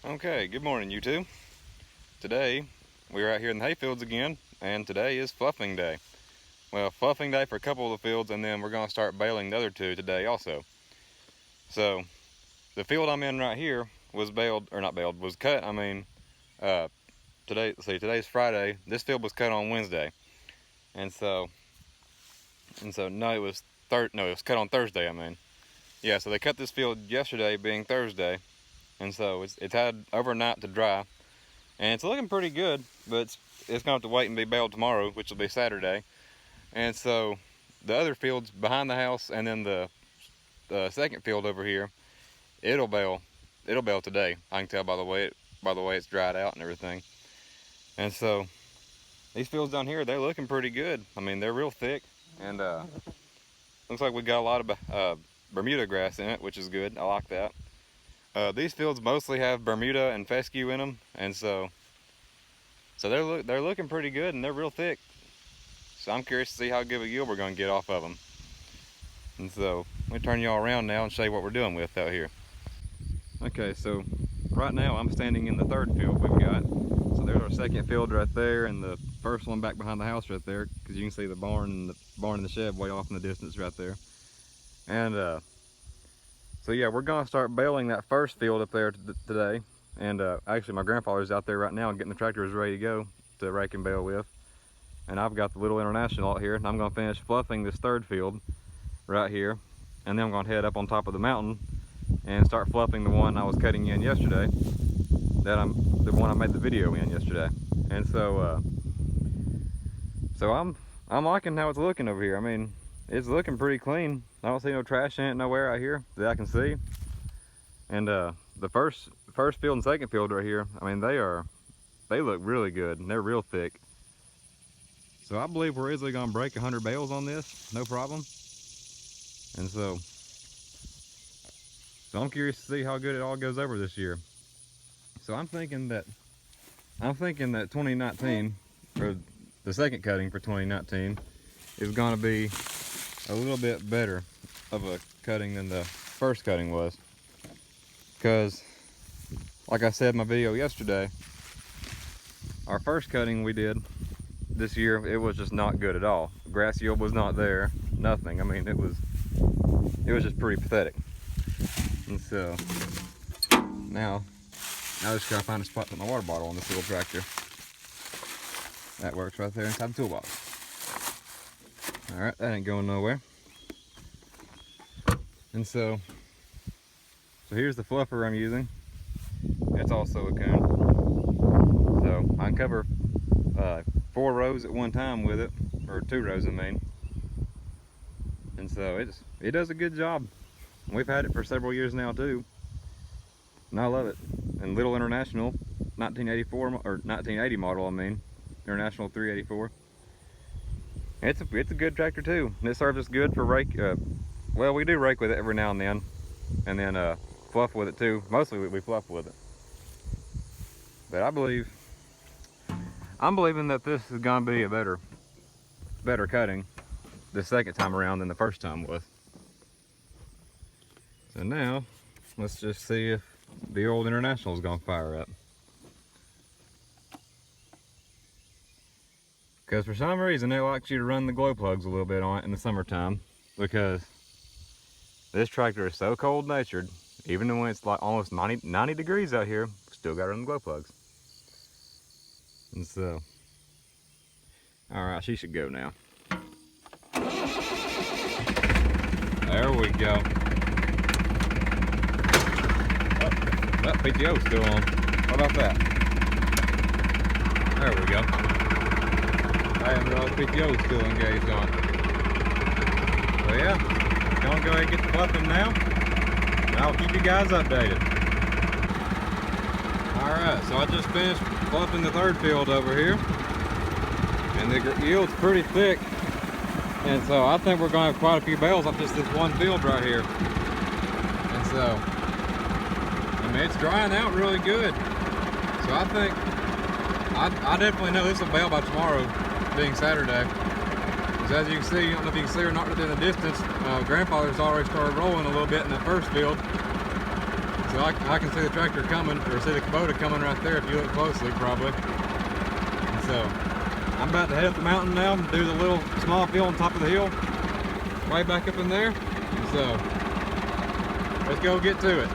Okay, good morning you two. Today we're out here in the hayfields again, and today is fluffing day. Well, fluffing day for a couple of the fields, and then we're going to start baling the other two today also. So the field I'm in right here was baled, or not baled, was cut. Uh, today's Friday. This field was cut on Wednesday, and so no, it was cut on Thursday. Yeah, so they cut this field yesterday, being Thursday, and so it's had overnight to dry. And it's looking pretty good, but it's going to have to wait and be baled tomorrow, which will be Saturday. And so the other fields behind the house, and then the second field over here, it'll bale today. I can tell by the way it's dried out and everything. And so these fields down here, they're looking pretty good. I mean, they're real thick, and looks like we got a lot of Bermuda grass in it, which is good. I like that. These fields mostly have Bermuda and fescue in them, and so they're looking pretty good, and they're real thick. So I'm curious to see how good of a yield we're going to get off of them. And so let me turn y'all around now and show you what we're doing with out here. Okay, so right now I'm standing in the third field we've got. So there's our second field right there, and the first one back behind the house right there, because you can see the barn and the shed way off in the distance right there. And so yeah, we're gonna start baling that first field up there today. And actually my grandfather's out there right now getting the tractors ready to go to rake and bale with. And I've got the Little International out here, and I'm gonna finish fluffing this third field right here. And then I'm gonna head up on top of the mountain and start fluffing the one I was cutting in yesterday, the one I made the video in yesterday. And so I'm liking how it's looking over here. I mean, it's looking pretty clean. I don't see no trash in it nowhere out here that I can see. And the first field and second field right here, I mean, they look really good, and they're real thick. So I believe we're easily gonna break 100 bales on this, no problem. And so I'm curious to see how good it all goes over this year. So I'm thinking that 2019, or the second cutting for 2019, is gonna be a little bit better of a cutting than the first cutting was. Because, like I said in my video yesterday, our first cutting we did this year, it was just not good at all. Grass yield was not there, nothing. I mean, it was just pretty pathetic. And so now I just gotta find a spot to put my water bottle on this little tractor. That works right there inside the toolbox. All right, that ain't going nowhere. And so here's the fluffer I'm using. It's all silicone. So I can cover 4 rows at one time with it, or 2 rows I mean. And so it does a good job. We've had it for several years now too, and I love it. And Little International 1984 or 1980 model, I mean, International 384. It's a good tractor too, and it serves us good for rake. Well, we do rake with it every now and then fluff with it too. Mostly we fluff with it. But I'm believing that this is gonna be a better cutting the second time around than the first time was. So now let's just see if the old International is gonna fire up. Because for some reason it likes you to run the glow plugs a little bit on it in the summertime, because this tractor is so cold natured, even when it's like almost 90 degrees out here, still gotta run the glow plugs. And so, all right, she should go now. There we go. That PTO's still on. How about that? There we go. I didn't realize PTO's still engaged on. So yeah, gonna go ahead and get the fluffing now, and I'll keep you guys updated. Alright, so I just finished fluffing the third field over here, and the yield's pretty thick, and so I think we're going to have quite a few bales off just this one field right here. And so, I mean, it's drying out really good. So I think, I definitely know this will bale by tomorrow, being Saturday. Because as you can see, I don't know if you can see or not in the distance, grandfather's already started rolling a little bit in that first field. So So I can see the tractor coming, or see the Kubota coming right there if you look closely, probably. And so I'm about to head up the mountain now, do the little small field on top of the hill, way back up in there. And so let's go get to it.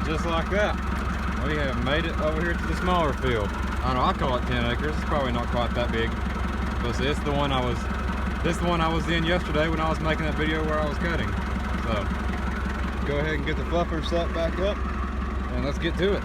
Just like that, we have made it over here to the smaller field. I know I call it 10 acres. It's probably not quite that big, but see, this is the one I was in yesterday when I was making that video where I was cutting. So go ahead and get the fluffer set back up, and let's get to it.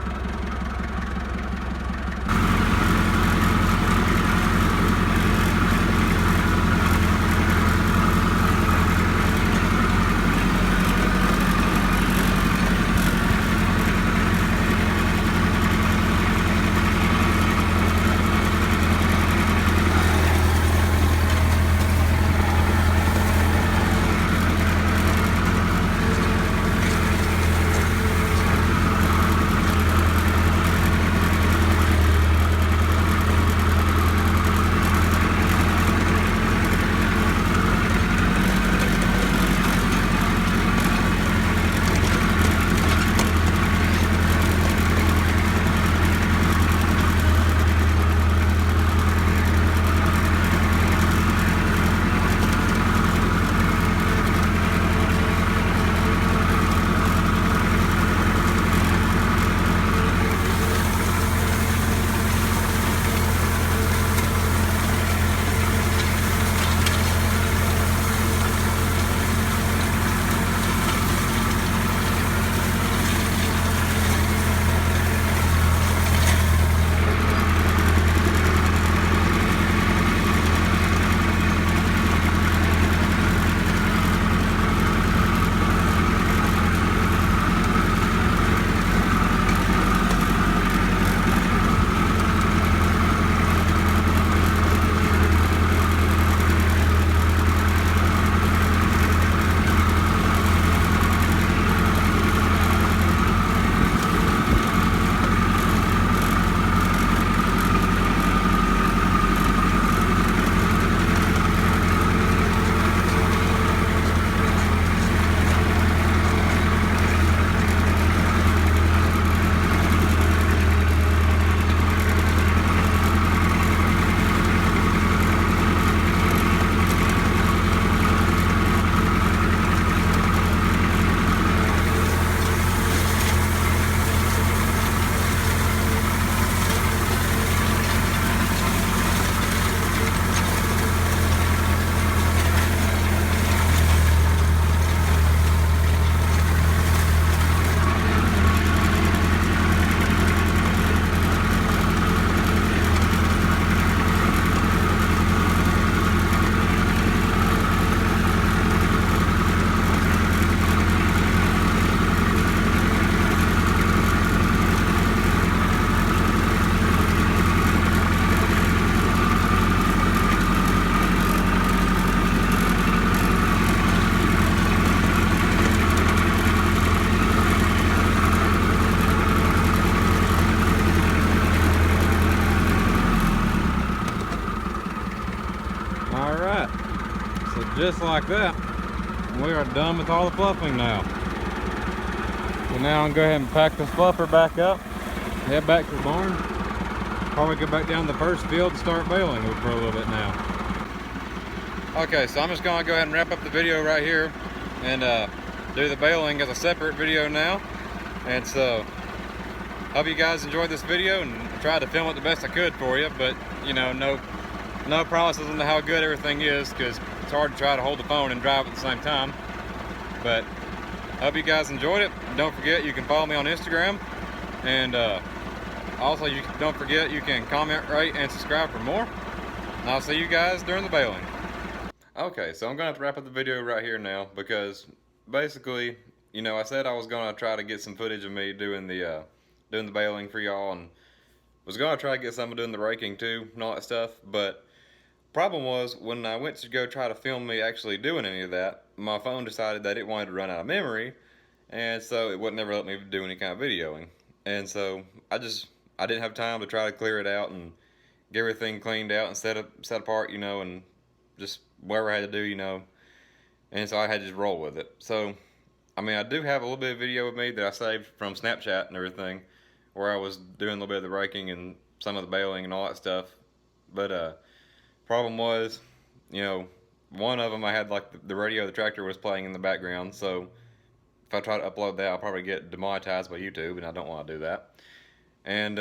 just like that, we are done with all the fluffing now. So now I'm gonna go ahead and pack this fluffer back up, head back to the barn, probably go back down the first field and start baling for a little bit now. Okay, so I'm just gonna go ahead and wrap up the video right here and do the baling as a separate video now. And so, hope you guys enjoyed this video, and tried to film it the best I could for you, but you know, no promises on how good everything is, because it's hard to try to hold the phone and drive at the same time. But hope you guys enjoyed it. Don't forget, you can follow me on Instagram, and also don't forget you can comment, rate, and subscribe for more. And I'll see you guys during the baling. Okay, so I'm gonna have to wrap up the video right here now, because basically, you know, I said I was gonna try to get some footage of me doing the baling for y'all, and was gonna try to get some of doing the raking too and all that stuff. But problem was, when I went to go try to film me actually doing any of that, my phone decided that it wanted to run out of memory, and so it wouldn't never let me do any kind of videoing. And so I didn't have time to try to clear it out and get everything cleaned out and set apart, you know, and just whatever I had to do, you know. And so I had to just roll with it. So, I mean, I do have a little bit of video of me that I saved from Snapchat and everything, where I was doing a little bit of the raking and some of the baling and all that stuff. But problem was, you know, one of them I had, like, the radio of the tractor was playing in the background. So if I try to upload that, I'll probably get demonetized by YouTube, and I don't want to do that. And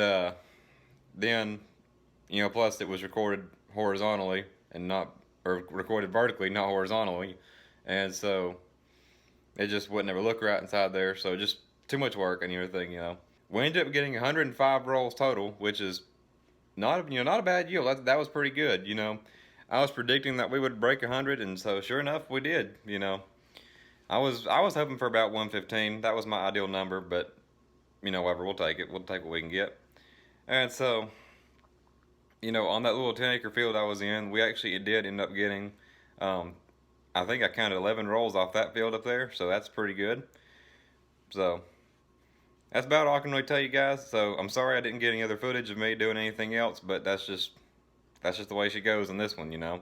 then, you know, plus it was recorded horizontally and not, or recorded vertically, not horizontally, and so it just wouldn't ever look right inside there. So just too much work and everything, you know. We ended up getting 105 rolls total, which is not, you know, not a bad yield. That was pretty good, you know. I was predicting that we would break 100, and so sure enough, we did. You know, I was hoping for about 115. That was my ideal number, but you know, whatever, we'll take it. We'll take what we can get. And so, you know, on that little 10-acre field I was in, we actually did end up getting, I think I counted 11 rolls off that field up there, so that's pretty good. So that's about all I can really tell you guys. So I'm sorry I didn't get any other footage of me doing anything else, but that's just the way she goes in this one, you know.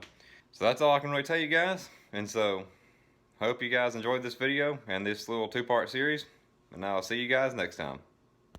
So that's all I can really tell you guys. And so hope you guys enjoyed this video and this little 2-part series, and I'll see you guys next time.